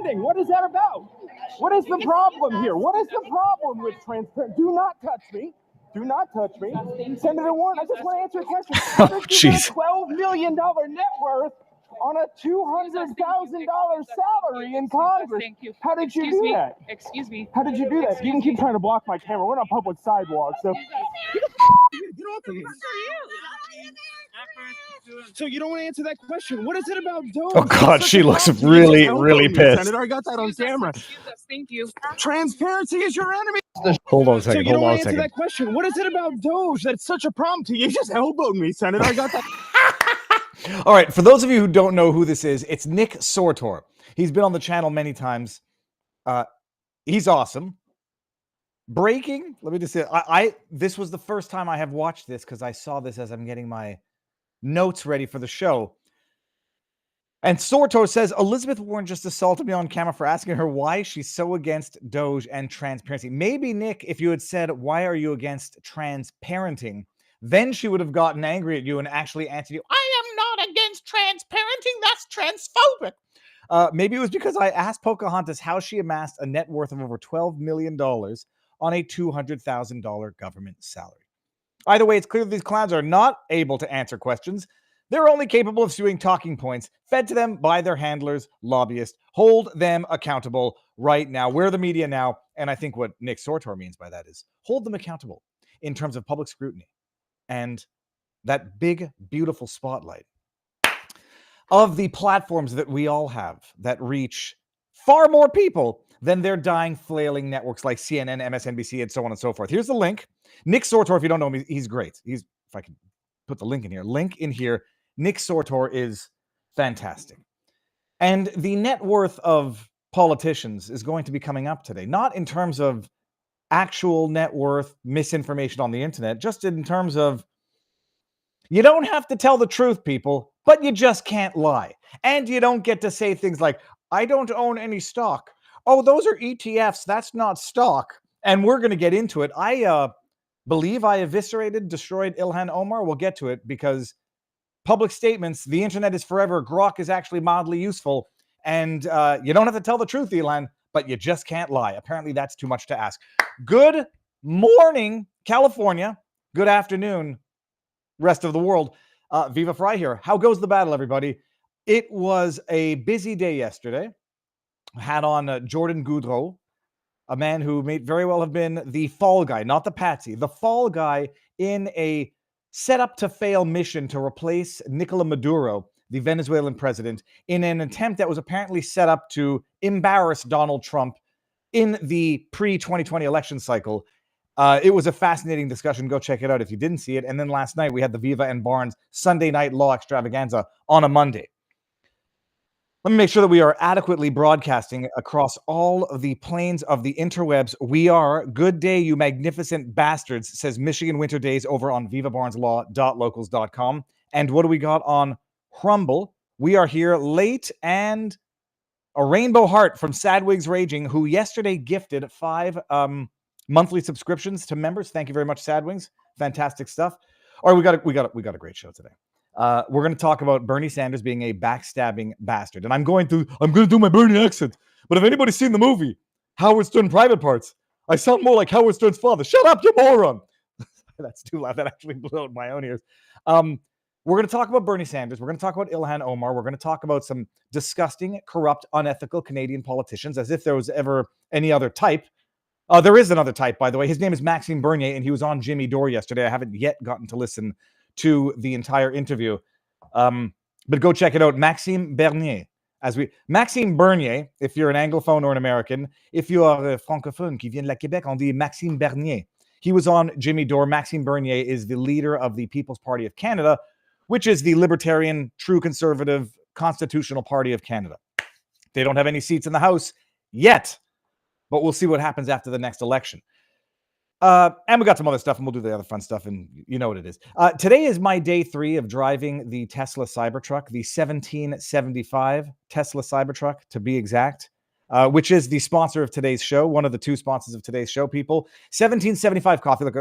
defending. What is that about? What is the problem here? What is the problem with transparency? Do not touch me. Do not touch me. Senator Warren, I just want to answer a question. How did you get a $12 million net worth on a $200,000 salary in Congress? Thank you. How did you do that? Excuse me. How did you do that? You can keep trying to block my camera. We're on a public sidewalk, so get off of me. So you don't want to answer that question. What is it about Doge? Oh God, she looks really, really pissed. Senator, I got that on camera. Thank you. Transparency is your enemy. Hold on a So second. you don't Hold on want a to answer second. that question. What is it about Doge that's such a problem to you? You just elbowed me, Senator. I got that. All right, for those of you who don't know who this is, it's Nick Sortor. He's been on the channel many times. He's awesome. Breaking, let me just say, this was the first time I have watched this because I saw this as I'm getting my notes ready for the show. And Sortor says, Elizabeth Warren just assaulted me on camera for asking her why she's so against Doge and transparency. Maybe, Nick, if you had said, why are you against transparenting? Then she would have gotten angry at you and actually answered you, I am not against transparenting, that's transphobic. Maybe it was because I asked Pocahontas how she amassed a net worth of over $12 million on a $200,000 government salary. Either way, it's clear that these clowns are not able to answer questions. They're only capable of spewing talking points fed to them by their handlers, lobbyists. Hold them accountable right now. We're the media now. And I think what Nick Sortor means by that is hold them accountable in terms of public scrutiny and that big, beautiful spotlight of the platforms that we all have that reach far more people than their dying, flailing networks like CNN, MSNBC, and so on and so forth. Here's the link. Nick Sortor, if you don't know him, he's great. If I can put the link in here. Nick Sortor is fantastic. And the net worth of politicians is going to be coming up today, not in terms of actual net worth, misinformation on the internet, just in terms of you don't have to tell the truth, people, but you just can't lie. And you don't get to say things like, I don't own any stock. Oh, those are ETFs. That's not stock. And we're going to get into it. I believe I destroyed Ilhan Omar. We'll get to it because public statements, the internet is forever. Grok is actually mildly useful. And you don't have to tell the truth, Ilhan, but you just can't lie. Apparently, that's too much to ask. Good morning, California. Good afternoon, rest of the world. Viva frei here. How goes the battle, everybody? It was a busy day yesterday. Had on Jordan Goudreau, a man who may very well have been the fall guy, not the patsy, the fall guy in a set up to fail mission to replace Nicolas Maduro, the Venezuelan president, in an attempt that was apparently set up to embarrass Donald Trump in the pre-2020 election cycle. It was a fascinating discussion. Go check it out if you didn't see it. And then last night we had the Viva and Barnes Sunday Night Law Extravaganza on a Monday. Let me make sure that we are adequately broadcasting across all of the planes of the interwebs. We are. Good day, you magnificent bastards, says Michigan Winter Days over on vivabarneslaw.locals.com. And what do we got on Rumble? We are here late, and a rainbow heart from Sadwigs Raging, who yesterday gifted 5 monthly subscriptions to members. Thank you very much, Sadwings. Fantastic stuff. All right, we got a great show today. We're going to talk about Bernie Sanders being a backstabbing bastard. And I'm going to do my Bernie accent. But if anybody's seen the movie, Howard Stern Private Parts, I sound more like Howard Stern's father. Shut up, you moron. That's too loud. That actually blew out my own ears. We're going to talk about Bernie Sanders. We're going to talk about Ilhan Omar. We're going to talk about some disgusting, corrupt, unethical Canadian politicians, as if there was ever any other type. There is another type, by the way. His name is Maxime Bernier, and he was on Jimmy Dore yesterday. I haven't yet gotten to listen to the entire interview. But go check it out. Maxime Bernier. Maxime Bernier, if you're an Anglophone or an American, if you are a francophone qui vient de la Québec, on dit Maxime Bernier. He was on Jimmy Dore. Maxime Bernier is the leader of the People's Party of Canada, which is the libertarian, true conservative, constitutional party of Canada. They don't have any seats in the House yet, but we'll see what happens after the next election. And we got some other stuff, and we'll do the other fun stuff, and you know what it is. Today is my day 3 of driving the Tesla Cybertruck, the 1775 Tesla Cybertruck, to be exact, which is the sponsor of today's show, one of the 2 sponsors of today's show, people. 1775 coffee. Look,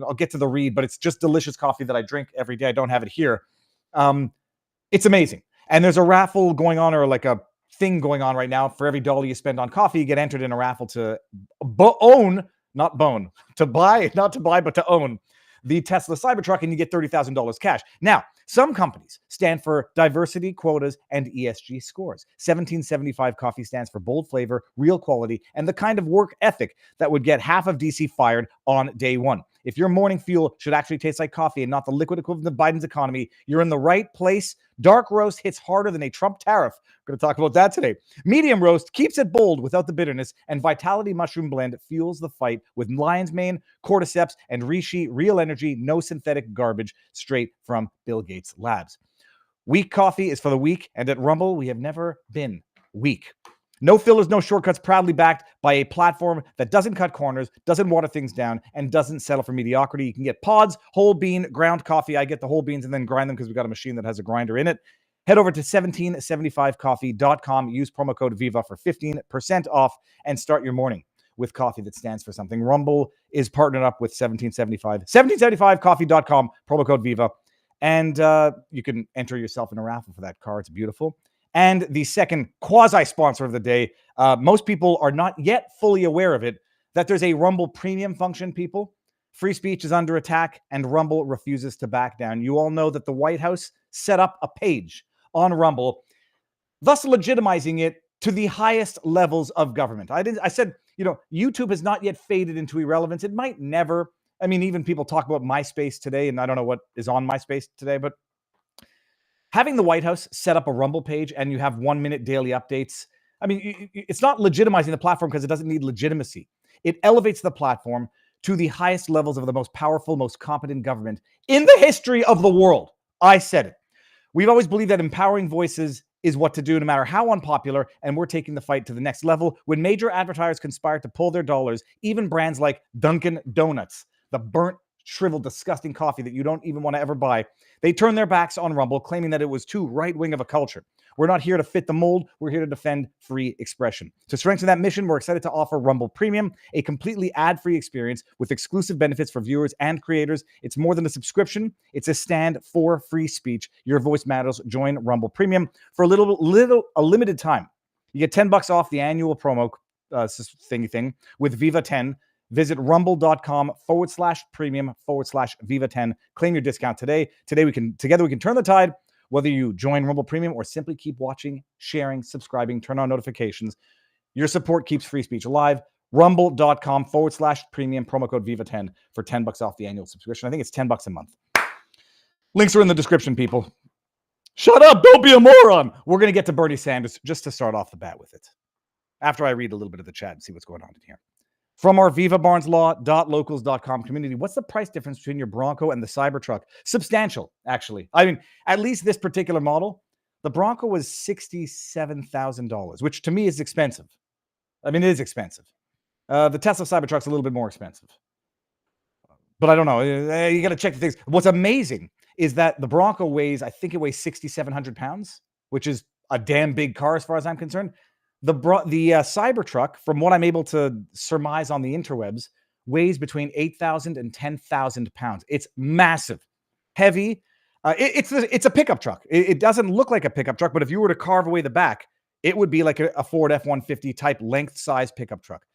I'll get to the read, but it's just delicious coffee that I drink every day. I don't have it here. It's amazing. And there's a raffle going on, or like a thing going on right now. For every $1 you spend on coffee, you get entered in a raffle to own, not bone, to buy, not to buy, but to own the Tesla Cybertruck, and you get $30,000 cash. Now, some companies stand for diversity, quotas, and ESG scores. 1775 Coffee stands for bold flavor, real quality, and the kind of work ethic that would get half of DC fired on day one. If your morning fuel should actually taste like coffee and not the liquid equivalent of Biden's economy, you're in the right place. Dark roast hits harder than a Trump tariff. We're going to talk about that today. Medium roast keeps it bold without the bitterness, and Vitality Mushroom Blend fuels the fight with lion's mane, cordyceps, and reishi, real energy, no synthetic garbage, straight from Bill Gates' labs. Weak coffee is for the weak, and at Rumble, we have never been weak. No fillers, no shortcuts, proudly backed by a platform that doesn't cut corners, doesn't water things down, and doesn't settle for mediocrity. You can get pods, whole bean, ground coffee. I get the whole beans and then grind them because we've got a machine that has a grinder in it. Head over to 1775coffee.com. Use promo code VIVA for 15% off and start your morning with coffee that stands for something. Rumble is partnered up with 1775. 1775coffee.com, promo code VIVA. And you can enter yourself in a raffle for that car. It's beautiful. And the second quasi-sponsor of the day, most people are not yet fully aware of it, that there's a Rumble premium function, people. Free speech is under attack, and Rumble refuses to back down. You all know that the White House set up a page on Rumble, thus legitimizing it to the highest levels of government. I said, YouTube has not yet faded into irrelevance. It might never. I mean, even people talk about MySpace today, and I don't know what is on MySpace today, but having the White House set up a Rumble page and you have 1-minute daily updates, I mean, it's not legitimizing the platform because it doesn't need legitimacy. It elevates the platform to the highest levels of the most powerful, most competent government in the history of the world. I said it. We've always believed that empowering voices is what to do, no matter how unpopular, and we're taking the fight to the next level. When major advertisers conspire to pull their dollars, even brands like Dunkin' Donuts, the burnt, shriveled, disgusting coffee that you don't even want to ever buy, they turn their backs on Rumble, claiming that it was too right-wing of a culture. We're not here to fit the mold. We're here to defend free expression. To strengthen that mission, we're excited to offer Rumble Premium, a completely ad-free experience with exclusive benefits for viewers and creators. It's more than a subscription. It's a stand for free speech. Your voice matters. Join Rumble Premium for a limited time. You get $10 off the annual promo thingy thing with Viva 10. Visit rumble.com/premium/Viva10. Claim your discount today. Together we can turn the tide. Whether you join Rumble Premium or simply keep watching, sharing, subscribing, turn on notifications, your support keeps free speech alive. Rumble.com/premium, promo code Viva10 for $10 off the annual subscription. I think it's $10 a month. Links are in the description, people. Shut up, don't be a moron. We're going to get to Bernie Sanders just to start off the bat with it, after I read a little bit of the chat and see what's going on in here. From our vivabarneslaw.locals.com community, what's the price difference between your Bronco and the Cybertruck? Substantial, actually. I mean, at least this particular model, the Bronco was $67,000, which to me is expensive. I mean, it is expensive. The Tesla Cybertruck's a little bit more expensive. But I don't know. You got to check the things. What's amazing is that the Bronco weighs 6,700 pounds, which is a damn big car as far as I'm concerned. The Cybertruck, from what I'm able to surmise on the interwebs, weighs between 8,000 and 10,000 pounds. It's massive, heavy. It's a pickup truck. It doesn't look like a pickup truck, but if you were to carve away the back, it would be like a Ford F-150 type length size pickup truck.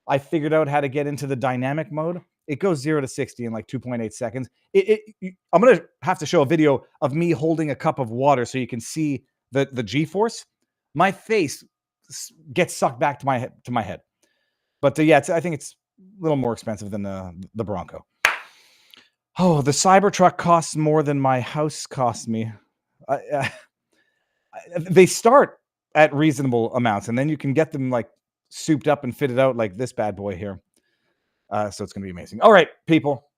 I figured out how to get into the dynamic mode. It goes 0 to 60 in like 2.8 seconds. I'm going to have to show a video of me holding a cup of water so you can see the G-force. My face gets sucked back to my head. But I think it's a little more expensive than the Bronco. Oh, the Cybertruck costs more than my house cost me. They start at reasonable amounts, and then you can get them like souped up and fitted out like this bad boy here. So it's going to be amazing. All right, people,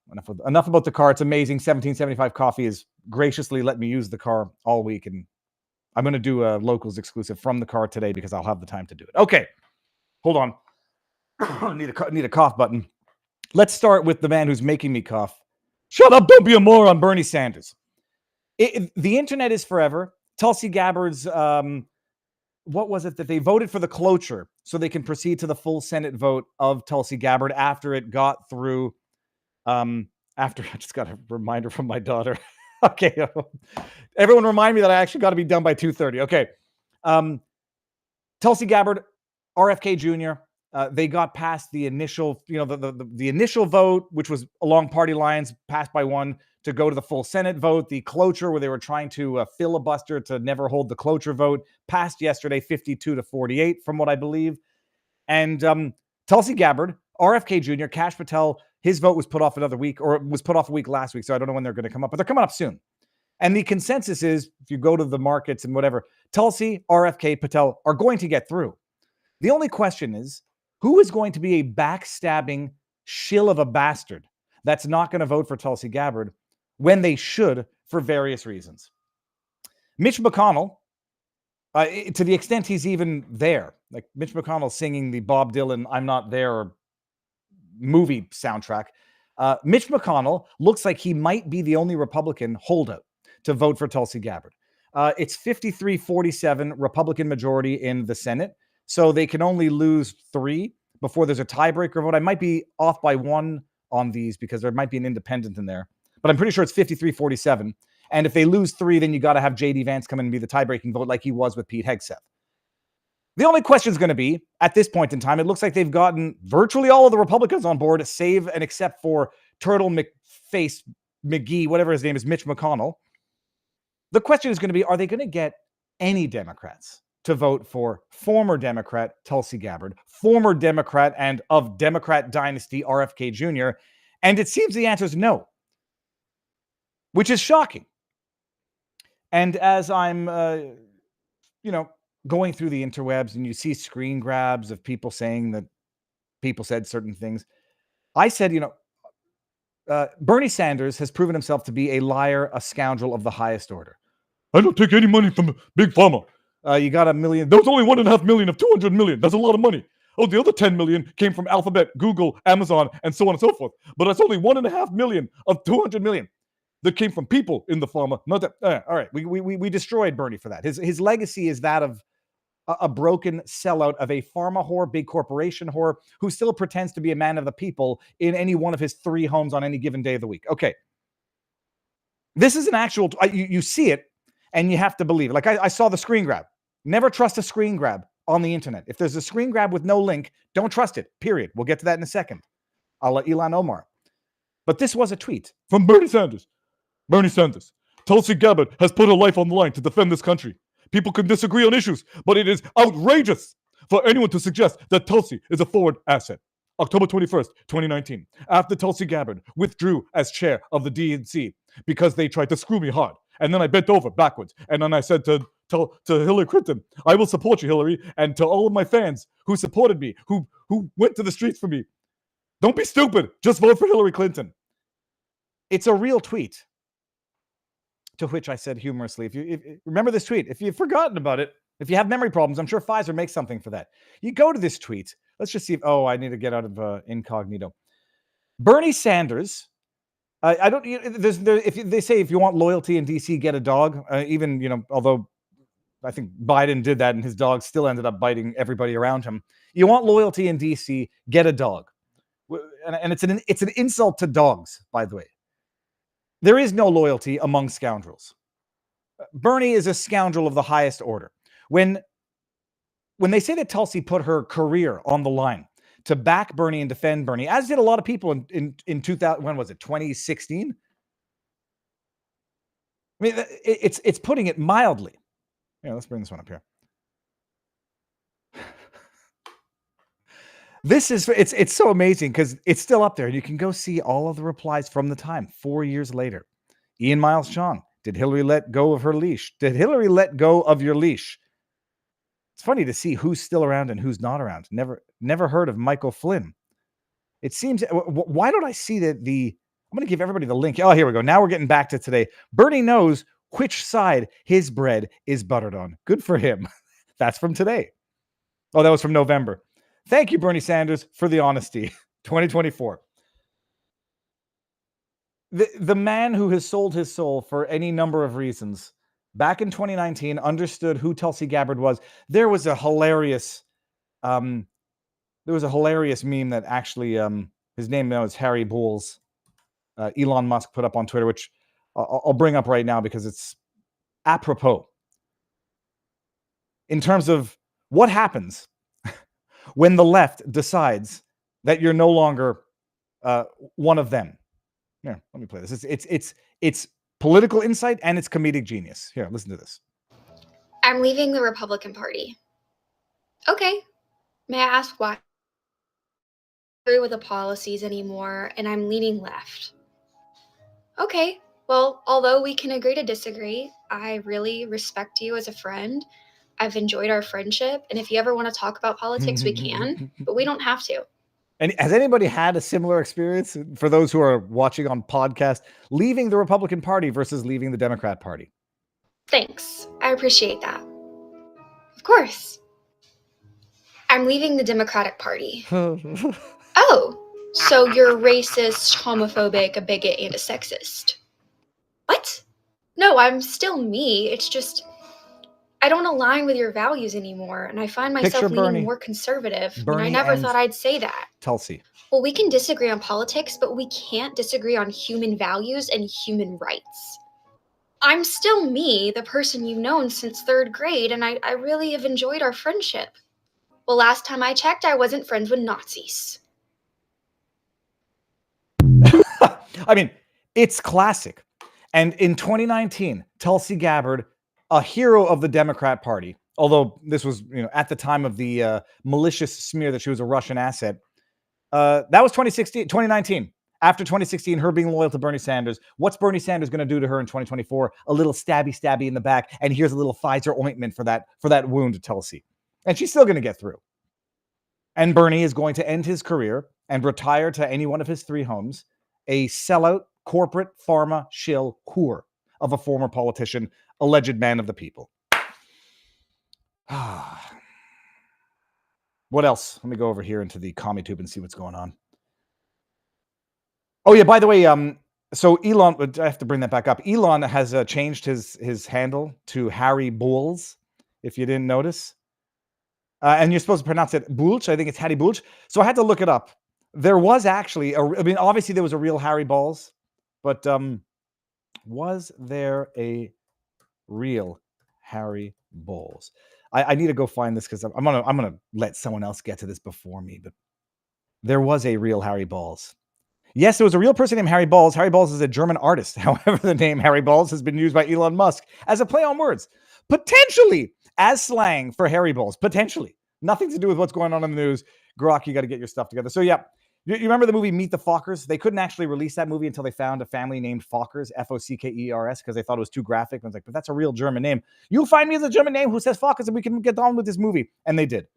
enough about the car. It's amazing. 1775 Coffee has graciously let me use the car all week, and I'm going to do a locals exclusive from the car today because I'll have the time to do it. Okay, hold on. need a cough button. Let's start with the man who's making me cough. Shut up, don't be a moron, Bernie Sanders. The internet is forever. Tulsi Gabbard's, what was it that they voted for the cloture so they can proceed to the full Senate vote of Tulsi Gabbard after it got through, I just got a reminder from my daughter. Okay. Everyone remind me that I actually got to be done by 2:30. Okay. Tulsi Gabbard, RFK Jr., they got past the initial, the initial vote, which was along party lines, passed by one, to go to the full Senate vote. The cloture, where they were trying to filibuster to never hold the cloture vote, passed yesterday 52-48, from what I believe. And Tulsi Gabbard, RFK Jr., Kash Patel, his vote was put off another week, or it was put off a week last week, so I don't know when they're going to come up, but they're coming up soon. And the consensus is, if you go to the markets and whatever, Tulsi, RFK, Patel are going to get through. The only question is, who is going to be a backstabbing shill of a bastard that's not going to vote for Tulsi Gabbard when they should for various reasons? Mitch McConnell, to the extent he's even there, like Mitch McConnell singing the Bob Dylan "I'm Not There" movie soundtrack, Mitch McConnell looks like he might be the only Republican holdout to vote for Tulsi Gabbard. It's 53-47 Republican majority in the Senate, so they can only lose 3 before there's a tiebreaker vote. I might be off by 1 on these because there might be an independent in there, but I'm pretty sure it's 53-47. And if they lose 3, then you got to have J.D. Vance come in and be the tiebreaking vote like he was with Pete Hegseth. The only question is going to be, at this point in time, it looks like they've gotten virtually all of the Republicans on board, save and except for Turtle McFace McGee, whatever his name is, Mitch McConnell. The question is going to be, are they going to get any Democrats to vote for former Democrat Tulsi Gabbard, former Democrat and of Democrat dynasty RFK Jr.? And it seems the answer is no, which is shocking. And as I'm, going through the interwebs and you see screen grabs of people saying that people said certain things, I said, Bernie Sanders has proven himself to be a liar, a scoundrel of the highest order. I don't take any money from Big Pharma. You got $1 million. There was only $1.5 million of 200 million. That's a lot of money. Oh, the other 10 million came from Alphabet, Google, Amazon, and so on and so forth. But that's only $1.5 million of 200 million that came from people in the pharma. Not that. All right, we destroyed Bernie for that. His legacy is that of a broken sellout of a pharma whore, big corporation whore, who still pretends to be a man of the people in any one of his 3 homes on any given day of the week. Okay. This is an actual, you see it and you have to believe it. Like I saw the screen grab. Never trust a screen grab on the internet. If there's a screen grab with no link, don't trust it, period. We'll get to that in a second. I'll let Ilhan Omar. But this was a tweet from Bernie Sanders. Bernie Sanders. Tulsi Gabbard has put her life on the line to defend this country. People can disagree on issues, but it is outrageous for anyone to suggest that Tulsi is a forward asset. October 21st, 2019, after Tulsi Gabbard withdrew as chair of the DNC because they tried to screw me hard. And then I bent over backwards. And then I said to Hillary Clinton, I will support you, Hillary. And to all of my fans who supported me, who went to the streets for me, don't be stupid. Just vote for Hillary Clinton. It's a real tweet. To which I said humorously, if you remember this tweet, if you've forgotten about it, if you have memory problems, I'm sure Pfizer makes something for that. You go to this tweet. Let's just see if, I need to get out of incognito. Bernie Sanders, they say if you want loyalty in DC, get a dog. Although I think Biden did that and his dog still ended up biting everybody around him. You want loyalty in DC, get a dog. And it's an insult to dogs, by the way. There is no loyalty among scoundrels. Bernie is a scoundrel of the highest order. When they say that Tulsi put her career on the line to back Bernie and defend Bernie, as did a lot of people in 2000, when was it, 2016? I mean, it's putting it mildly. Yeah, let's bring this one up here. It's so amazing because it's still up there. You can go see all of the replies from the time 4 years later. Ian Miles Chong, did Hillary let go of her leash? Did Hillary let go of your leash? It's funny to see who's still around and who's not around. Never heard of Michael Flynn. It seems, why don't I see I'm going to give everybody the link. Oh, here we go. Now we're getting back to today. Bernie knows which side his bread is buttered on. Good for him. That's from today. Oh, that was from November. Thank you, Bernie Sanders, for the honesty. 2024. The man who has sold his soul for any number of reasons, back in 2019, understood who Tulsi Gabbard was. There was a hilarious meme that actually, his name now is Harry Bowles. Elon Musk put up on Twitter, which I'll bring up right now because it's apropos. In terms of What happens when the left decides that you're no longer one of them? Here, let me play this. It's political insight and it's comedic genius. Here, listen to this. I'm leaving the Republican Party. Okay. May I ask why? I don't agree with the policies anymore, and I'm leaning left. Okay. Well, although we can agree to disagree, I really respect you as a friend. I've enjoyed our friendship, and if you ever want to talk about politics, we can, but we don't have to. And has anybody had a similar experience, for those who are watching on podcast, leaving the Republican Party versus leaving the Democrat Party? Thanks. I appreciate that. Of course. I'm leaving the Democratic Party. Oh, so you're racist, homophobic, a bigot, and a sexist. What? No, I'm still me. It's just I don't align with your values anymore, and I find myself Picture leaning Bernie. more conservative. Bernie I never and thought I'd say that. Tulsi. Well, we can disagree on politics, but we can't disagree on human values and human rights. I'm still me, the person you've known since 3rd grade, and I really have enjoyed our friendship. Well, last time I checked, I wasn't friends with Nazis. I mean, it's classic. And in 2019, Tulsi Gabbard, a hero of the Democrat Party, although this was, at the time of the malicious smear that she was a Russian asset, that was 2019. After 2016, her being loyal to Bernie Sanders, what's Bernie Sanders going to do to her in 2024? A little stabby in the back, and here's a little Pfizer ointment for that wound to Tulsi. And she's still going to get through. And Bernie is going to end his career and retire to any one of his 3 homes, a sellout, corporate, pharma, shill, whore of a former politician, alleged man of the people. What else? Let me go over here into the CommuTube and see what's going on. Oh, yeah, by the way, so Ilhan, I have to bring that back up. Ilhan has changed his handle to Harry Bowles, if you didn't notice. And you're supposed to pronounce it Bulch. I think it's Harry Bulch. So I had to look it up. There was actually, obviously there was a real Harry Balls, but was there a real Harry Bowles? I need to go find this because I'm gonna let someone else get to this before me. But there was a real Harry Balls. Yes, there was a real person named Harry Balls. Harry Balls is a German artist. However, the name Harry Balls has been used by Elon Musk as a play on words, potentially as slang for Harry Balls. Potentially. Nothing to do with what's going on in the news. Grok, you got to get your stuff together. So, yeah. You remember the movie Meet the Fockers? They couldn't actually release that movie until they found a family named Fockers, Fockers, because they thought it was too graphic. I was like, but that's a real German name. You'll find me as a German name who says Fockers and we can get on with this movie. And they did.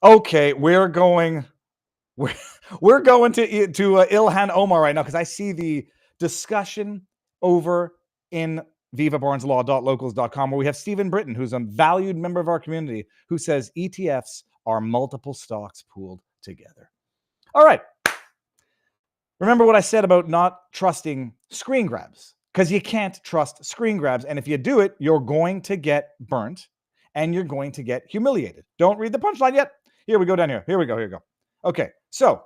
Okay, we're going to Ilhan Omar right now because I see the discussion over in vivabarneslaw.locals.com where we have Stephen Britton, who's a valued member of our community, who says ETFs are multiple stocks pooled together. All right. Remember what I said about not trusting screen grabs, because you can't trust screen grabs. And if you do it, you're going to get burnt and you're going to get humiliated. Don't read the punchline yet. Here we go down here. Here we go. Okay. So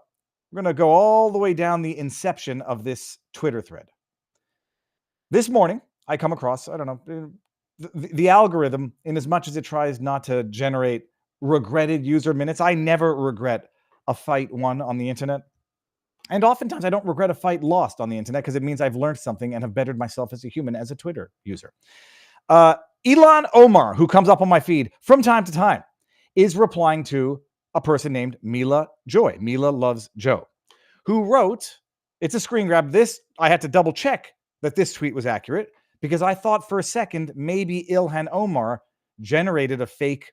we're going to go all the way down the inception of this Twitter thread. This morning, I come across, I don't know, the algorithm, in as much as it tries not to generate regretted user minutes. I never regret a fight won on the internet. And oftentimes I don't regret a fight lost on the internet because it means I've learned something and have bettered myself as a human, as a Twitter user. Ilhan Omar, who comes up on my feed from time to time, is replying to a person named Mila Joy. Mila Loves Joe, who wrote, it's a screen grab. This, I had to double check that this tweet was accurate because I thought for a second maybe Ilhan Omar generated a fake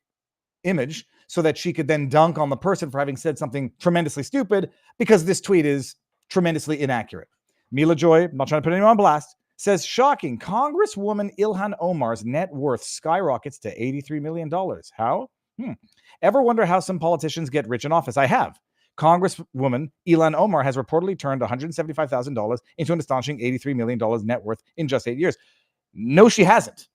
image so that she could then dunk on the person for having said something tremendously stupid because this tweet is tremendously inaccurate. Mila Joy, I'm not trying to put anyone on blast, says, shocking, Congresswoman Ilhan Omar's net worth skyrockets to $83 million. How? Ever wonder how some politicians get rich in office? I have. Congresswoman Ilhan Omar has reportedly turned $175,000 into an astonishing $83 million net worth in just 8 years. No, she hasn't.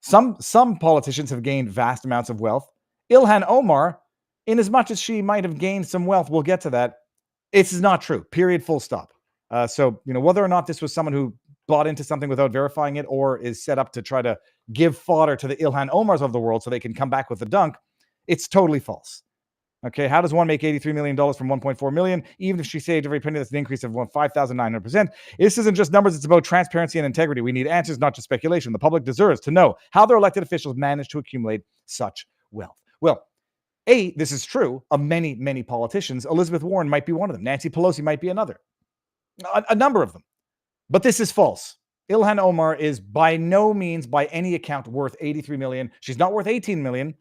Some politicians have gained vast amounts of wealth. Ilhan Omar, in as much as she might have gained some wealth, we'll get to that. It's not true. Period. Full stop. So, whether or not this was someone who bought into something without verifying it or is set up to try to give fodder to the Ilhan Omars of the world so they can come back with a dunk, it's totally false. Okay, how does one make $83 million from $1.4 million? Even if she saved every penny, that's an increase of 5,900%. This isn't just numbers, it's about transparency and integrity. We need answers, not just speculation. The public deserves to know how their elected officials managed to accumulate such wealth. Well, this is true of many, many politicians. Elizabeth Warren might be one of them. Nancy Pelosi might be another. A number of them. But this is false. Ilhan Omar is by no means, by any account, worth $83 million. She's not worth $18 million.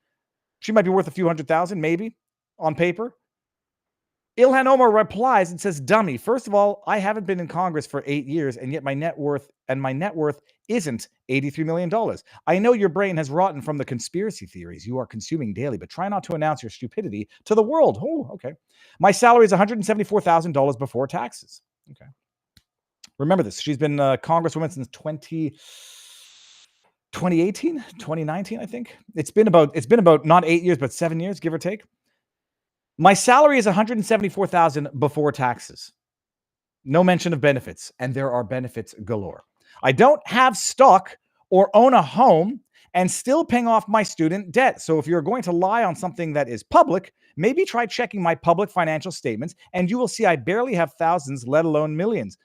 She might be worth a few $100,000, maybe, on paper. Ilhan Omar replies and says, dummy, first of all, I haven't been in Congress for 8 years, and yet my net worth isn't $83 million. I know your brain has rotten from the conspiracy theories you are consuming daily, but try not to announce your stupidity to the world. Oh, okay. My salary is $174,000 before taxes. Okay. Remember this. She's been Congresswoman since 2018, 2019, I think. It's been about not 8 years, but 7 years, give or take. My salary is $174,000 before taxes. No mention of benefits, and there are benefits galore. I don't have stock or own a home and still paying off my student debt. So if you're going to lie on something that is public, maybe try checking my public financial statements, and you will see I barely have thousands, let alone millions.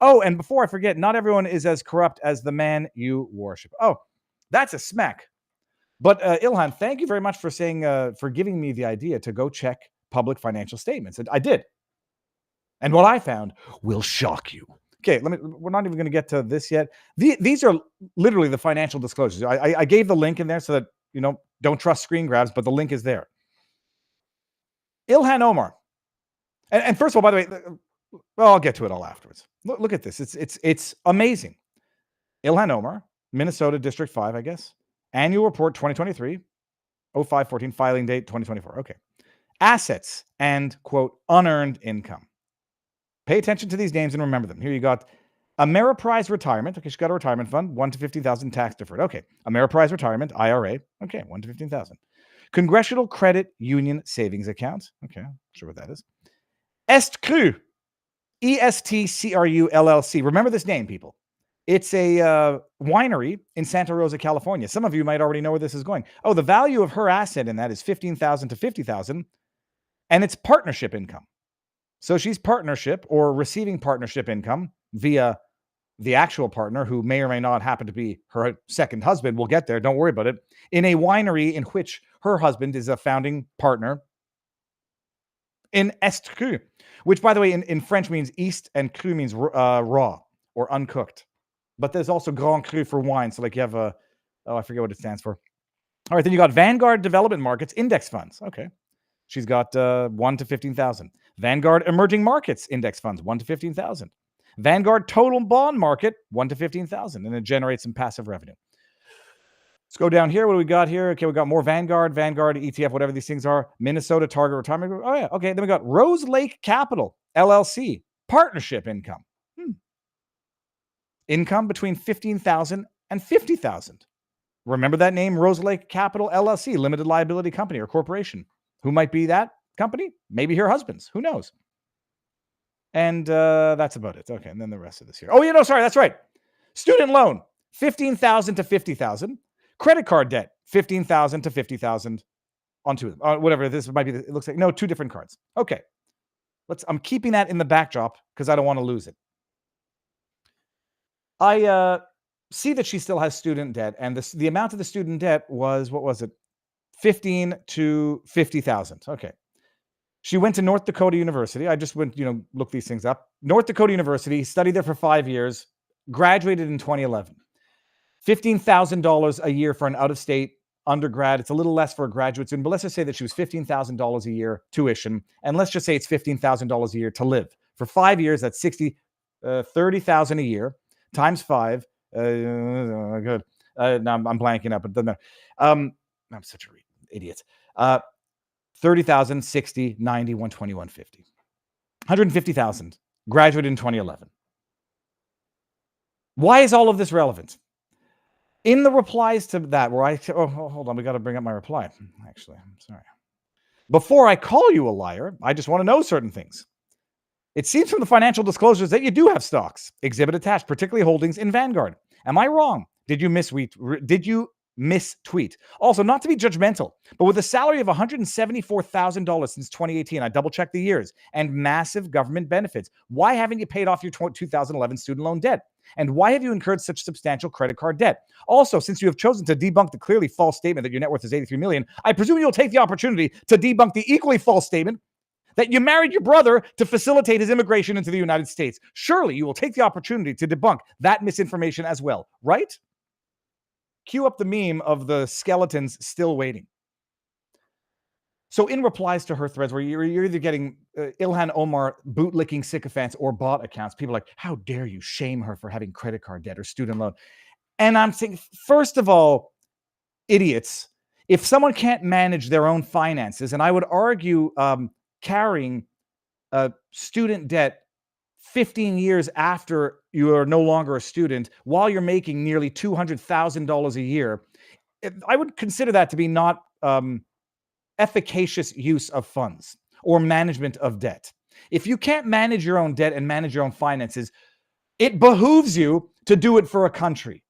Oh, and before I forget, not everyone is as corrupt as the man you worship. Oh, that's a smack. But Ilhan, thank you very much for saying, for giving me the idea to go check public financial statements. I did. And what I found will shock you. Okay, we're not even going to get to this yet. These are literally the financial disclosures. I gave the link in there so that, don't trust screen grabs, but the link is there. Ilhan Omar. And first of all, by the way, well, I'll get to it all afterwards. Look at this. It's amazing. Ilhan Omar, Minnesota District 5, I guess. Annual report 2023, 0514, filing date 2024. Okay. Assets and, quote, unearned income. Pay attention to these names and remember them. Here you got Ameriprise Retirement. Okay, she's got a retirement fund, 1 to 15,000 tax deferred. Okay. Ameriprise Retirement, IRA. Okay, 1 to 15,000. Congressional Credit Union Savings Account. Okay, I'm sure what that is. Estcru, ESTCRU LLC. Remember this name, people. It's a winery in Santa Rosa, California. Some of you might already know where this is going. Oh, the value of her asset in that is $15,000 to $50,000, and it's partnership income. So she's partnership or receiving partnership income via the actual partner, who may or may not happen to be her second husband. We'll get there. Don't worry about it. In a winery in which her husband is a founding partner in Est Cru, which, by the way, in French means east, and cru means raw or uncooked. But there's also Grand Cru for wine. So like you have I forget what it stands for. All right, then you got Vanguard Development Markets Index Funds. Okay. She's got 1 to 15,000. Vanguard Emerging Markets Index Funds, 1 to 15,000. Vanguard Total Bond Market, 1 to 15,000. And it generates some passive revenue. Let's go down here. What do we got here? Okay, we got more Vanguard ETF, whatever these things are. Minnesota Target Retirement Group. Oh, yeah. Okay, then we got Rose Lake Capital, LLC. Partnership income. Income between $15,000 and $50,000. Remember that name, Rose Lake Capital, LLC, limited liability company or corporation. Who might be that company? Maybe her husband's. Who knows? And that's about it. Okay, and then the rest of this here. Oh, sorry, that's right. Student loan, $15,000 to $50,000. Credit card debt, $15,000 to $50,000 on two of them. Whatever this might be. It looks like, no, 2 different cards. Okay. I'm keeping that in the backdrop because I don't want to lose it. I see that she still has student debt, and the amount of the student debt was, what was it? $15,000 to $50,000. Okay. She went to North Dakota University. I just went, look these things up. North Dakota University, studied there for 5 years, graduated in 2011. $15,000 a year for an out-of-state undergrad. It's a little less for a graduate student, but let's just say that she was $15,000 a year tuition, and let's just say it's $15,000 a year to live. For 5 years, that's $30,000 a year times 5. Good. Now I'm blanking up. But I'm such an idiot. 30,000, 60, 90, 120, 150. 150,000. Graduated in 2011. Why is all of this relevant? In the replies to that, where hold on, we got to bring up my reply. Actually, I'm sorry. Before I call you a liar, I just want to know certain things. It seems from the financial disclosures that you do have stocks. Exhibit attached, particularly holdings in Vanguard. Am I wrong? Did you mistweet? Also, not to be judgmental, but with a salary of $174,000 since 2018, I double-checked the years, and massive government benefits, why haven't you paid off your 2011 student loan debt? And why have you incurred such substantial credit card debt? Also, since you have chosen to debunk the clearly false statement that your net worth is $83 million, I presume you'll take the opportunity to debunk the equally false statement that you married your brother to facilitate his immigration into the United States. Surely you will take the opportunity to debunk that misinformation as well, right? Cue up the meme of the skeletons still waiting. So in replies to her threads where you're either getting Ilhan Omar bootlicking sycophants or bot accounts, people are like, how dare you shame her for having credit card debt or student loan? And I'm saying, first of all, idiots, if someone can't manage their own finances, and I would argue carrying student debt 15 years after you are no longer a student, while you're making nearly $200,000 a year, I would consider that to be not efficacious use of funds or management of debt. If you can't manage your own debt and manage your own finances, it behooves you to do it for a country.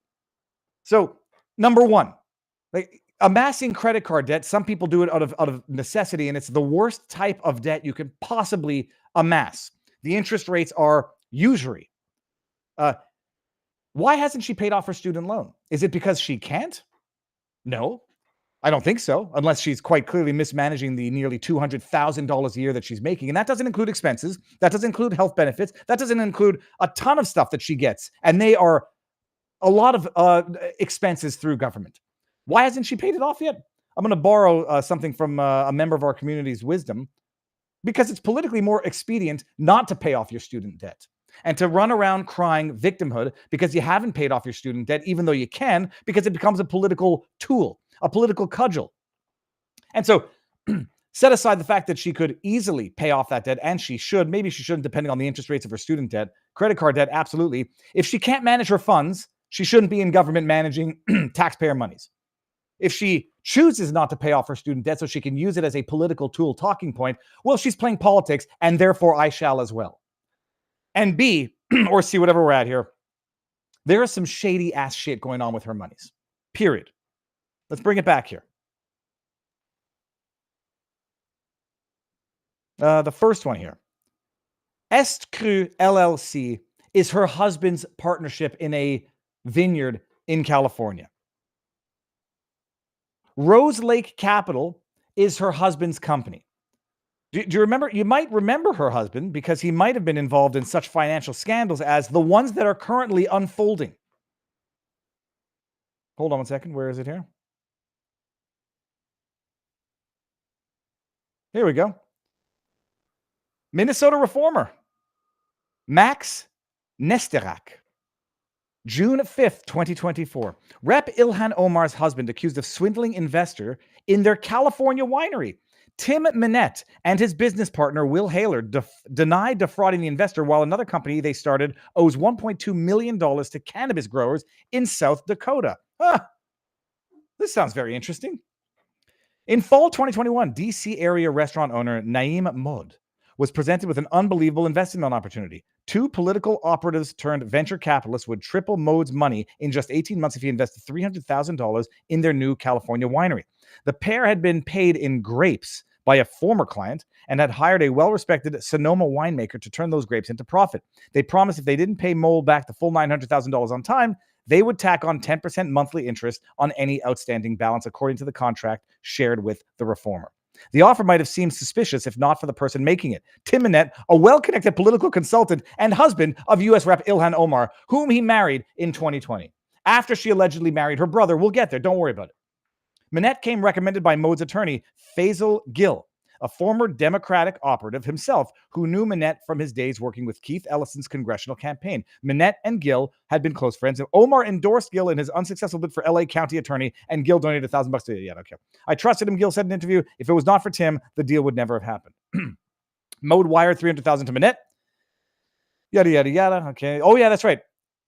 So, number one, like amassing credit card debt, some people do it out of necessity, and it's the worst type of debt you can possibly amass. The interest rates are usury. Why hasn't she paid off her student loan? Is it because she can't? No, I don't think so, unless she's quite clearly mismanaging the nearly $200,000 a year that she's making. And that doesn't include expenses. That doesn't include health benefits. That doesn't include a ton of stuff that she gets. And they are a lot of expenses through government. Why hasn't she paid it off yet? I'm going to borrow something from a member of our community's wisdom, because it's politically more expedient not to pay off your student debt and to run around crying victimhood because you haven't paid off your student debt, even though you can, because it becomes a political tool, a political cudgel. And so set aside the fact that she could easily pay off that debt, and she should, maybe she shouldn't, depending on the interest rates of her student debt. Credit card debt, absolutely. If she can't manage her funds, she shouldn't be in government managing taxpayer monies. If she chooses not to pay off her student debt so she can use it as a political tool talking point, well, she's playing politics, and therefore I shall as well. And B, or C, whatever we're at here, there is some shady ass shit going on with her monies. Period. Let's bring it back here. The first one here. Est Cru LLC is her husband's partnership in a vineyard in California. Rose Lake Capital is her husband's company. Do you remember? You might remember her husband because he might have been involved in such financial scandals as the ones that are currently unfolding. Hold on one second. Where is it here? Here we go. Minnesota reformer Max Nesterak. June 5th, 2024. Rep. Ilhan Omar's husband accused of swindling investor in their California winery. Tim Minette and his business partner, Will Haler, denied defrauding the investor, while another company they started owes $1.2 million to cannabis growers in South Dakota. This sounds very interesting. In fall 2021, DC area restaurant owner Naeem Mod was presented with an unbelievable investment opportunity. Two political operatives turned venture capitalists would triple Mode's money in just 18 months if he invested $300,000 in their new California winery. The pair had been paid in grapes by a former client and had hired a well-respected Sonoma winemaker to turn those grapes into profit. They promised if they didn't pay Mole back the full $900,000 on time, they would tack on 10% monthly interest on any outstanding balance, according to the contract shared with the reformer. The offer might have seemed suspicious if not for the person making it. Tim Minette, a well-connected political consultant and husband of U.S. Rep. Ilhan Omar, whom he married in 2020. After she allegedly married her brother, we'll get there, don't worry about it. Minette came recommended by Mode's attorney, Faisal Gill, a former Democratic operative himself who knew Minette from his days working with Keith Ellison's congressional campaign. Minette and Gill had been close friends. Omar endorsed Gill in his unsuccessful bid for LA County attorney, and Gill donated $1,000 to it. Yeah, okay. I trusted him, Gill said in an interview. If it was not for Tim, the deal would never have happened. Mode wired $300,000 to Minette. Yada, yada, yada. Okay. Oh, yeah, that's right.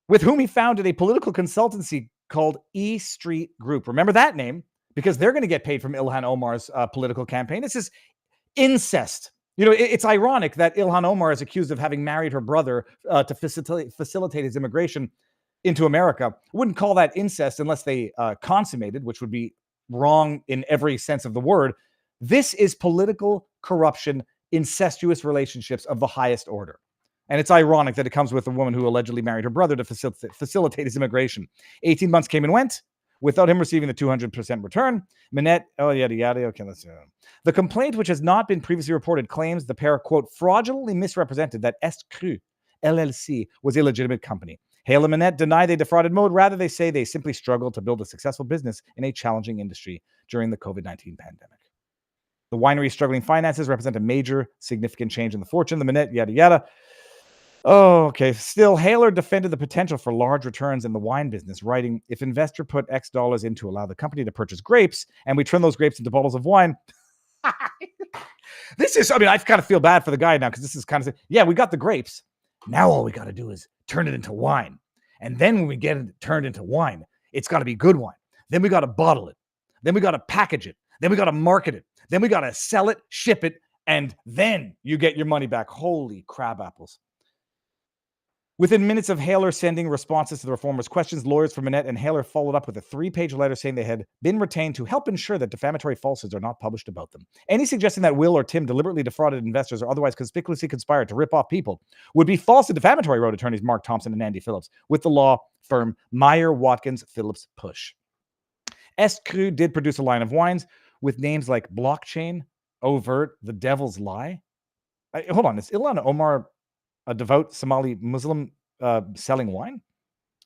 With whom he founded a political consultancy called E Street Group. Remember that name? Because they're going to get paid from Ilhan Omar's political campaign. This is incest You know, it's ironic that Ilhan Omar is accused of having married her brother to facilitate his immigration into America. Wouldn't call that incest unless they consummated, which would be wrong in every sense of the word. This is political corruption, incestuous relationships of the highest order. And it's ironic that it comes with a woman who allegedly married her brother to facilitate his immigration. 18 months came and went without him receiving the 200% return. Minette, yada, yada. Okay, let's see. The complaint, which has not been previously reported, claims the pair, quote, fraudulently misrepresented that Est-Cru LLC was a legitimate company. Hale and Minette deny they defrauded Mode. Rather, they say they simply struggled to build a successful business in a challenging industry during the COVID-19 pandemic. The winery's struggling finances represent a major, significant change in the fortune. The Minette, yada, yada. Oh, okay. Still, Haler defended the potential for large returns in the wine business, writing, if investor put X dollars in to allow the company to purchase grapes, and we turn those grapes into bottles of wine. This is, I mean, I kind of feel bad for the guy now, because this is kind of, yeah, we got the grapes. Now all we got to do is turn it into wine. And then when we get it turned into wine, it's got to be good wine. Then we got to bottle it. Then we got to package it. Then we got to market it. Then we got to sell it, ship it, and then you get your money back. Holy crab apples. Within minutes of Haler sending responses to the reformers' questions, lawyers for Minette and Haler followed up with a 3-page letter saying they had been retained to help ensure that defamatory falsehoods are not published about them. Any suggestion that Will or Tim deliberately defrauded investors or otherwise conspicuously conspired to rip off people would be false and defamatory, wrote attorneys Mark Thompson and Andy Phillips with the law firm Meyer Watkins Phillips Push. Est-Cru did produce a line of wines with names like Blockchain, Overt, The Devil's Lie. Hold on, is Ilhan Omar a devout Somali Muslim selling wine?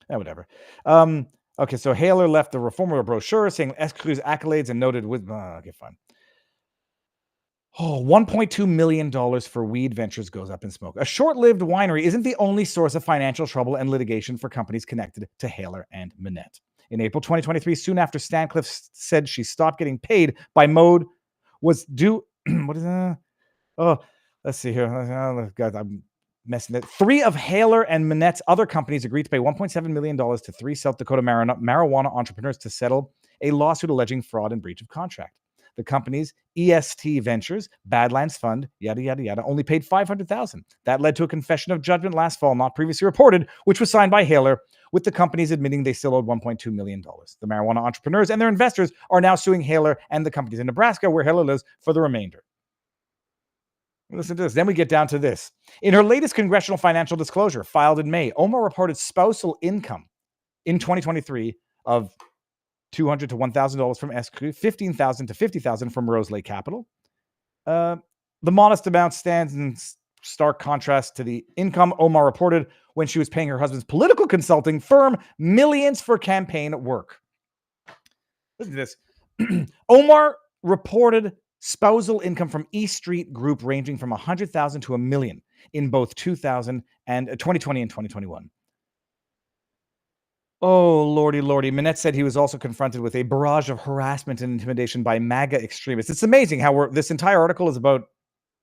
Whatever. Okay, so Haler left the reformer brochure saying Est-Cru's accolades and noted with... okay, fine. Oh, $1.2 million for weed ventures goes up in smoke. A short-lived winery isn't the only source of financial trouble and litigation for companies connected to Haler and Minette. In April 2023, soon after Stancliffe said she stopped getting paid by Mode, was due... what is that? Oh, let's see here. Oh, God, I'm messing it. 3 of Haler and Minette's other companies agreed to pay $1.7 million to 3 South Dakota marijuana entrepreneurs to settle a lawsuit alleging fraud and breach of contract. The companies, EST Ventures, Badlands Fund, yada, yada, yada, only paid $500,000. That led to a confession of judgment last fall, not previously reported, which was signed by Haler, with the companies admitting they still owed $1.2 million. The marijuana entrepreneurs and their investors are now suing Haler and the companies in Nebraska, where Haler lives, for the remainder. Listen to this. Then we get down to this. In her latest congressional financial disclosure filed in May, Omar reported spousal income in 2023 of $200 to $1,000 from Est-Cru, $15,000 to $50,000 from Rose Lake Capital. The modest amount stands in stark contrast to the income Omar reported when she was paying her husband's political consulting firm millions for campaign work. Listen to this. Omar reported spousal income from E Street Group ranging from $100,000 to $1 million in both 2020 and 2021. Oh, lordy. Minette said he was also confronted with a barrage of harassment and intimidation by MAGA extremists. It's amazing how this entire article is about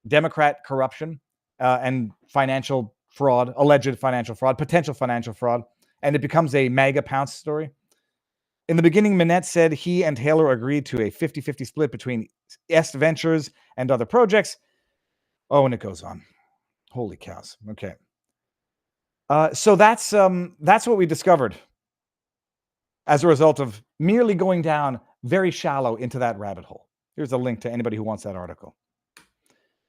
Democrat corruption and financial fraud, alleged financial fraud, potential financial fraud, and it becomes a MAGA pounce story. In the beginning, Minette said he and Haler agreed to a 50-50 split between Est Ventures and other projects. Oh, and it goes on. Holy cows. Okay. So that's what we discovered as a result of merely going down very shallow into that rabbit hole. Here's a link to anybody who wants that article.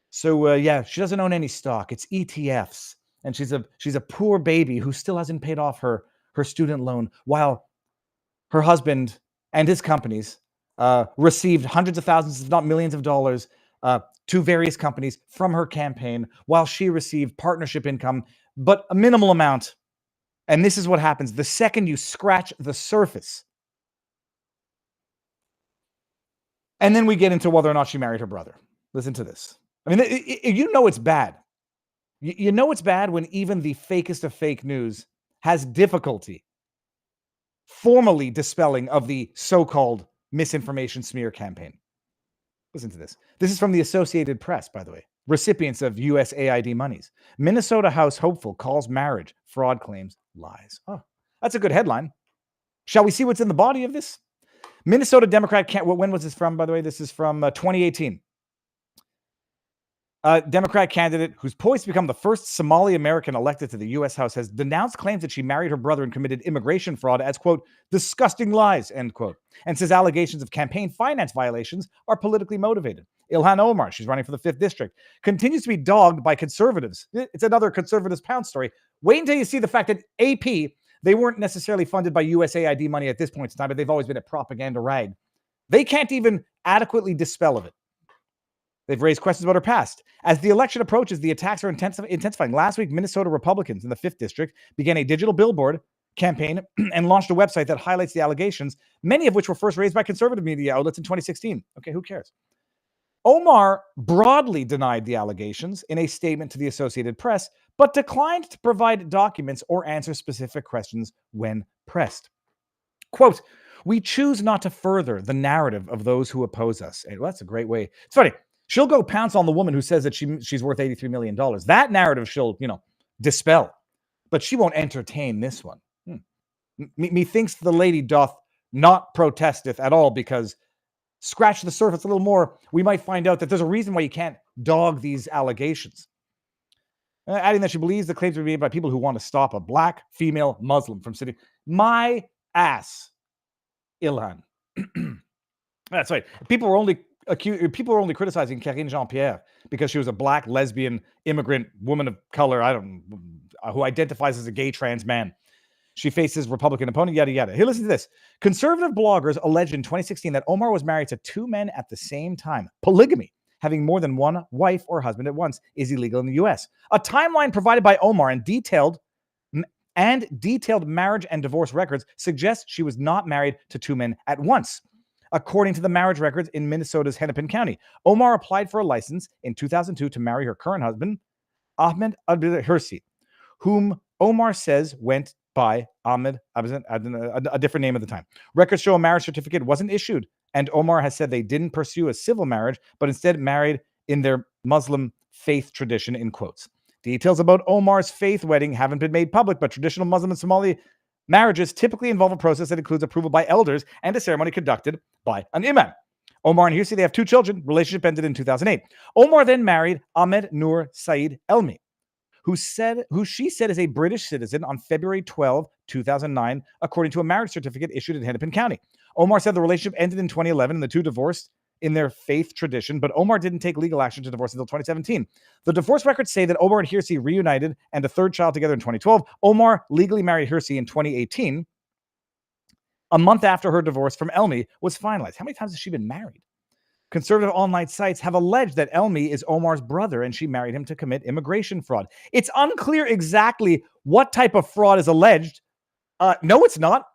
So yeah, she doesn't own any stock. It's ETFs. And she's a poor baby who still hasn't paid off her student loan, while her husband and his companies received hundreds of thousands, if not millions of dollars to various companies from her campaign, while she received partnership income, but a minimal amount. And this is what happens the second you scratch the surface. And then we get into whether or not she married her brother. Listen to this. I mean, you know it's bad. You know it's bad when even the fakest of fake news has difficulty formally dispelling of the so-called misinformation smear campaign. Listen to this. This is from the Associated Press, by the way. Recipients of USAID monies. Minnesota House hopeful calls marriage fraud claims lies. Oh, that's a good headline. Shall we see what's in the body of this? Minnesota Democrat when was this from, by the way? This is from 2018. Democrat candidate who's poised to become the first Somali American elected to the U.S. House has denounced claims that she married her brother and committed immigration fraud as, quote, disgusting lies, end quote, and says allegations of campaign finance violations are politically motivated. Ilhan Omar, she's running for the 5th District, continues to be dogged by conservatives. It's another conservatives pound story. Wait until you see the fact that AP, they weren't necessarily funded by USAID money at this point in time, but they've always been a propaganda rag. They can't even adequately dispel of it. They've raised questions about her past. As the election approaches, the attacks are intensifying. Last week, Minnesota Republicans in the 5th District began a digital billboard campaign and launched a website that highlights the allegations, many of which were first raised by conservative media outlets in 2016. Okay, who cares? Omar broadly denied the allegations in a statement to the Associated Press, but declined to provide documents or answer specific questions when pressed. Quote, we choose not to further the narrative of those who oppose us. Well, that's a great way. It's funny. She'll go pounce on the woman who says that she's worth $83 million. That narrative she'll, dispel. But she won't entertain this one. Methinks the lady doth not protesteth at all, because scratch the surface a little more, we might find out that there's a reason why you can't dog these allegations. Adding that she believes the claims were made by people who want to stop a black female Muslim from sitting. My ass, Ilhan. That's right. People were only criticizing Karine Jean-Pierre because she was a black lesbian immigrant woman of color, who identifies as a gay trans man. She faces Republican opponent, yada, yada. Here, listen to this. Conservative bloggers alleged in 2016 that Omar was married to 2 men at the same time. Polygamy, having more than one wife or husband at once, is illegal in the U.S. A timeline provided by Omar and detailed marriage and divorce records suggests she was not married to 2 men at once. According to the marriage records in Minnesota's Hennepin County, Omar applied for a license in 2002 to marry her current husband, Ahmed Hirsi, whom Omar says went by Ahmed, a different name at the time. Records show a marriage certificate wasn't issued, and Omar has said they didn't pursue a civil marriage, but instead married in their Muslim faith tradition, in quotes. Details about Omar's faith wedding haven't been made public, but traditional Muslim and Somali marriages typically involve a process that includes approval by elders and a ceremony conducted by an imam. Omar and Hirsi, they have 2 children. Relationship ended in 2008. Omar then married Ahmed Noor Saeed Elmi, who she said is a British citizen, on February 12, 2009, according to a marriage certificate issued in Hennepin County. Omar said the relationship ended in 2011 and the 2 divorced in their faith tradition, but Omar didn't take legal action to divorce until 2017. The divorce records say that Omar and Hirsi reunited and a 3rd child together in 2012. Omar legally married Hirsi in 2018, a month after her divorce from Elmi was finalized. How many times has she been married? Conservative online sites have alleged that Elmi is Omar's brother and she married him to commit immigration fraud. It's unclear exactly what type of fraud is alleged. No, it's not.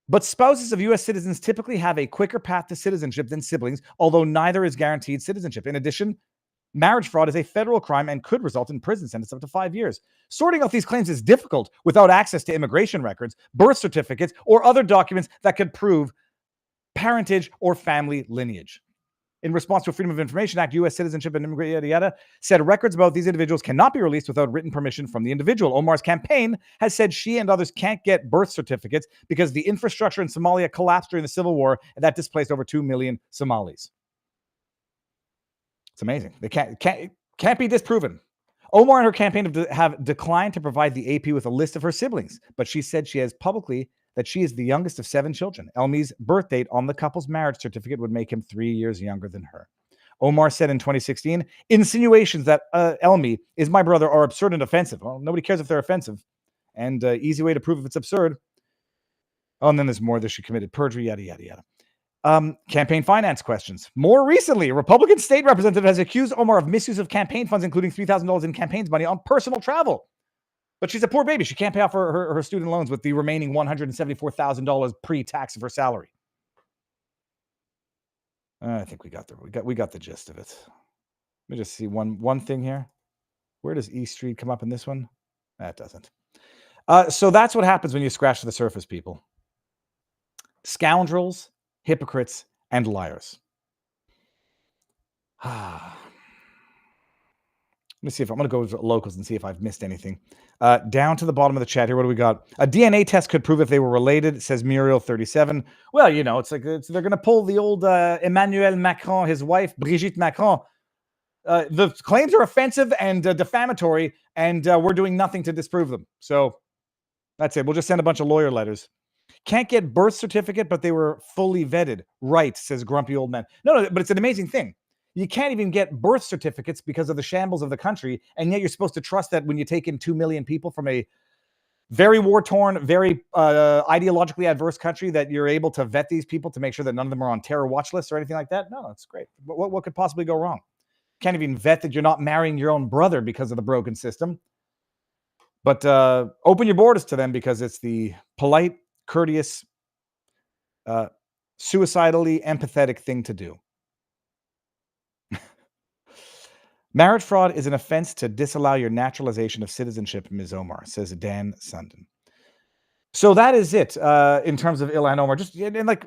But spouses of U.S. citizens typically have a quicker path to citizenship than siblings, although neither is guaranteed citizenship. In addition, marriage fraud is a federal crime and could result in prison sentence up to 5 years. Sorting out these claims is difficult without access to immigration records, birth certificates, or other documents that could prove parentage or family lineage. In response to a Freedom of Information Act, U.S. Citizenship and Immigration, yada, yada, said records about these individuals cannot be released without written permission from the individual. Omar's campaign has said she and others can't get birth certificates because the infrastructure in Somalia collapsed during the civil war, and that displaced over 2 million Somalis. It's amazing. They can't be disproven. Omar and her campaign have declined to provide the AP with a list of her siblings, but she said she has publicly that she is the youngest of 7 children. Elmi's birth date on the couple's marriage certificate would make him 3 years younger than her. Omar said in 2016, insinuations that Elmi is my brother are absurd and offensive. Well, nobody cares if they're offensive. And easy way to prove if it's absurd. Oh, and then there's more that she committed perjury, yada, yada, yada. Campaign finance questions. More recently, a Republican state representative has accused Omar of misuse of campaign funds, including $3,000 in campaigns money on personal travel. But she's a poor baby. She can't pay off her student loans with the remaining $174,000 pre-tax of her salary. I think we got the gist of it. Let me just see one thing here. Where does E Street come up in this one? That doesn't. So that's what happens when you scratch the surface, people. Scoundrels, hypocrites, and liars. Let me see if I'm going to go to locals and see if I've missed anything. Down to the bottom of the chat here, what do we got? A DNA test could prove if they were related, says Muriel37. Well, it's like they're going to pull the old Emmanuel Macron, his wife, Brigitte Macron. The claims are offensive and defamatory, and we're doing nothing to disprove them. So that's it. We'll just send a bunch of lawyer letters. Can't get birth certificate, but they were fully vetted. Right, says grumpy old man. No, but it's an amazing thing. You can't even get birth certificates because of the shambles of the country, and yet you're supposed to trust that when you take in 2 million people from a very war-torn, very ideologically adverse country, that you're able to vet these people to make sure that none of them are on terror watch lists or anything like that? No, that's great. What could possibly go wrong? Can't even vet that you're not marrying your own brother because of the broken system. But open your borders to them because it's the polite, courteous, suicidally empathetic thing to do. Marriage fraud is an offense to disallow your naturalization of citizenship, Ms. Omar, says Dan Sundin. So that is it in terms of Ilhan Omar. Just and like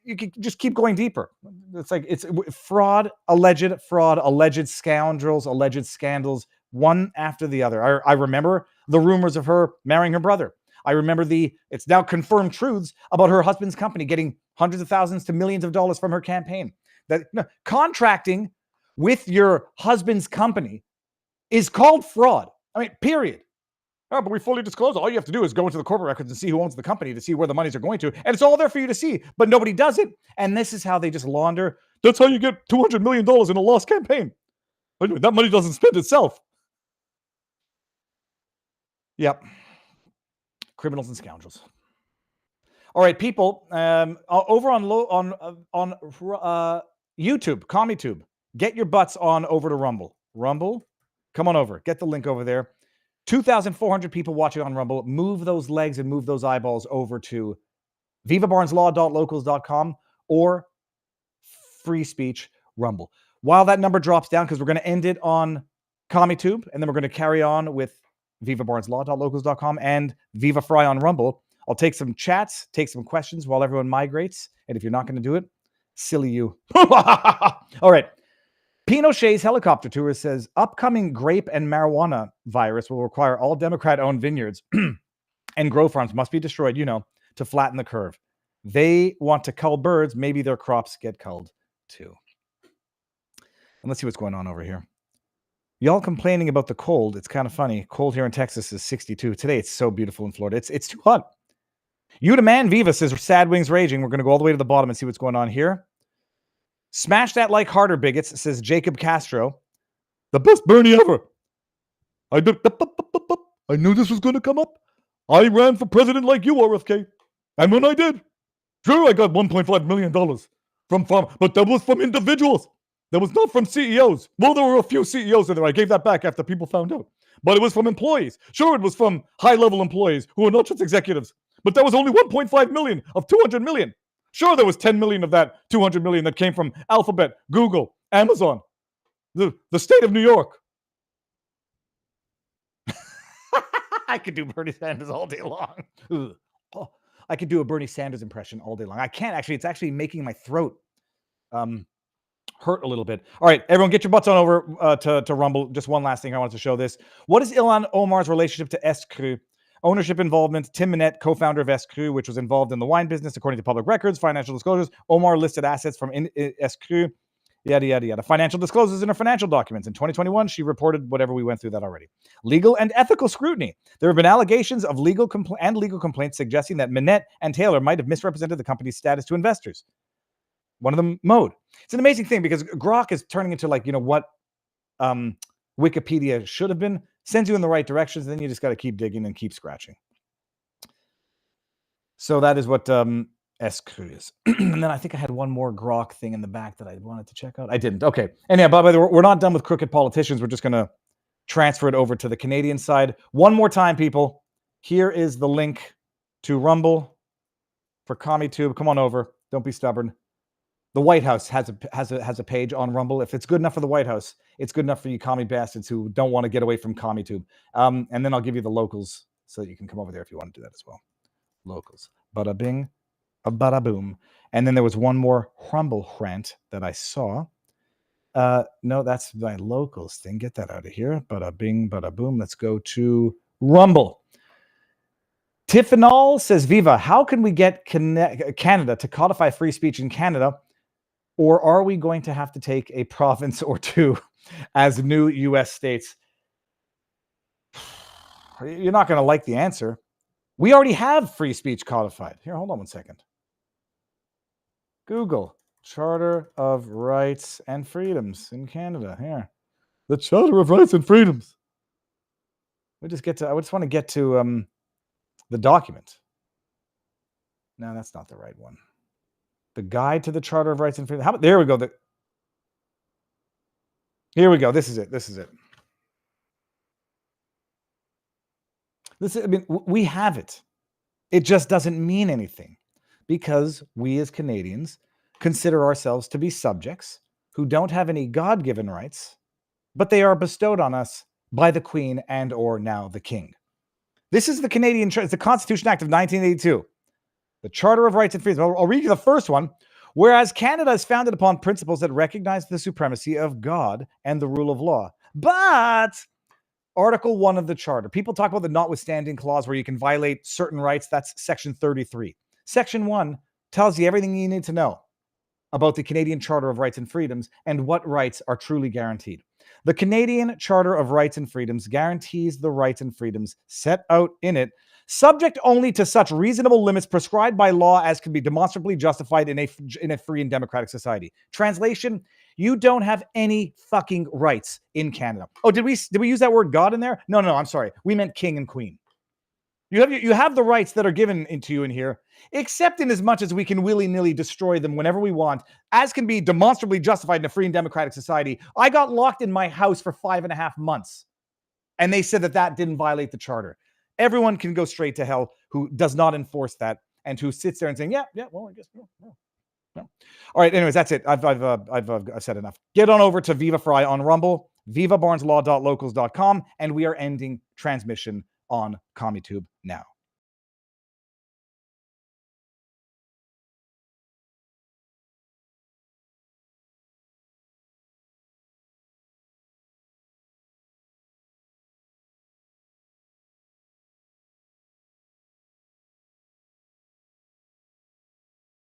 you can just keep going deeper. It's like it's fraud, alleged scoundrels, alleged scandals, one after the other. I remember the rumors of her marrying her brother. I remember it's now confirmed truths about her husband's company getting hundreds of thousands to millions of dollars from her campaign. That contracting with your husband's company is called fraud. I mean, period. Oh, but we fully disclose. All you have to do is go into the corporate records and see who owns the company to see where the monies are going to. And it's all there for you to see, but nobody does it. And this is how they just launder. That's how you get $200 million in a lost campaign. That money doesn't spend itself. Yep. Criminals and scoundrels. All right, people, over on YouTube, CommieTube, get your butts on over to Rumble. Rumble, come on over. Get the link over there. 2,400 people watching on Rumble. Move those legs and move those eyeballs over to vivabarneslaw.locals.com or Free Speech Rumble. While that number drops down, because we're going to end it on CommieTube, and then we're going to carry on with vivabarneslaw.locals.com and Viva Frei on Rumble. I'll take some chats, take some questions while everyone migrates. And if you're not going to do it, silly you. All right. Pinochet's helicopter tour says upcoming grape and marijuana virus will require all Democrat-owned vineyards and grow farms must be destroyed, to flatten the curve. They want to cull birds. Maybe their crops get culled too. And let's see what's going on over here. Y'all complaining about the cold. It's kind of funny. Cold here in Texas is 62. Today it's so beautiful in Florida. It's too hot. You the man Viva says sad wings raging. We're going to go all the way to the bottom and see what's going on here. Smash that like harder, bigots, says Jacob Castro. The best Bernie ever. I knew this was going to come up. I ran for president like you, RFK. And when I did, sure, I got $1.5 million from farm, but that was from individuals. That was not from CEOs. Well, there were a few CEOs in there. I gave that back after people found out. But it was from employees. Sure, it was from high-level employees who are not just executives. But that was only 1.5 million of 200 million. Sure, there was 10 million of that 200 million that came from Alphabet, Google, Amazon, the state of New York. I could do Bernie Sanders all day long. Oh, I could do a Bernie Sanders impression all day long. I can't actually. It's actually making my throat hurt a little bit. All right, everyone, get your butts on over to Rumble. Just one last thing I wanted to show this. What is Ilhan Omar's relationship to Escrew? Ownership involvement, Tim Minette, co-founder of Escrew, which was involved in the wine business, according to public records, financial disclosures. Omar listed assets from Escrew, yada, yada, yada. Financial disclosures in her financial documents. In 2021, she reported whatever we went through that already. Legal and ethical scrutiny. There have been allegations of legal complaints suggesting that Minette and Taylor might have misrepresented the company's status to investors. One of them, Mode. It's an amazing thing because Grok is turning into what Wikipedia should have been. Sends you in the right directions, then you just got to keep digging and keep scratching. So that is what Escrew is. And then I think I had one more Grok thing in the back that I wanted to check out. I didn't. Okay. Anyhow, by the way, we're not done with crooked politicians. We're just going to transfer it over to the Canadian side. One more time, people. Here is the link to Rumble for CommieTube. Come on over. Don't be stubborn. The White House has a page on Rumble. If it's good enough for the White House, it's good enough for you commie bastards who don't want to get away from CommieTube. And then I'll give you the locals so that you can come over there if you want to do that as well. Locals. Bada bing, a bada boom. And then there was one more Rumble rant that I saw. No, that's my locals thing. Get that out of here. Bada bing, bada boom. Let's go to Rumble. Tiffanol says, Viva, how can we get Canada to codify free speech in Canada? Or are we going to have to take a province or two as new U.S. states? You're not going to like the answer. We already have free speech codified. Here, hold on one second. Google Charter of Rights and Freedoms in Canada. Here, the Charter of Rights and Freedoms. I just want to get to the document. No, that's not the right one. The Guide to the Charter of Rights and Freedoms. How about, there we go. Here we go. This is it. We have it. It just doesn't mean anything because we as Canadians consider ourselves to be subjects who don't have any God-given rights, but they are bestowed on us by the Queen and or now the King. This is the it's the Constitution Act of 1982, the Charter of Rights and Freedoms. I'll read you the first one. Whereas Canada is founded upon principles that recognize the supremacy of God and the rule of law. But Article 1 of the Charter, people talk about the notwithstanding clause where you can violate certain rights. That's Section 33. Section 1 tells you everything you need to know about the Canadian Charter of Rights and Freedoms and what rights are truly guaranteed. The Canadian Charter of Rights and Freedoms guarantees the rights and freedoms set out in it, subject only to such reasonable limits prescribed by law as can be demonstrably justified in a free and democratic society. Translation: you don't have any fucking rights in Canada. Oh, did we use that word God in there? No, I'm sorry. We meant king and queen. You have the rights that are given into you in here, except in as much as we can willy-nilly destroy them whenever we want, as can be demonstrably justified in a free and democratic society. I got locked in my house for 5.5 months, and they said that didn't violate the Charter. Everyone can go straight to hell who does not enforce that and who sits there and saying, yeah, well, I guess no. All right, anyways, that's it. I've said enough. Get on over to Viva Frei on Rumble, vivabarneslaw.locals.com, and we are ending transmission on CommuTube now.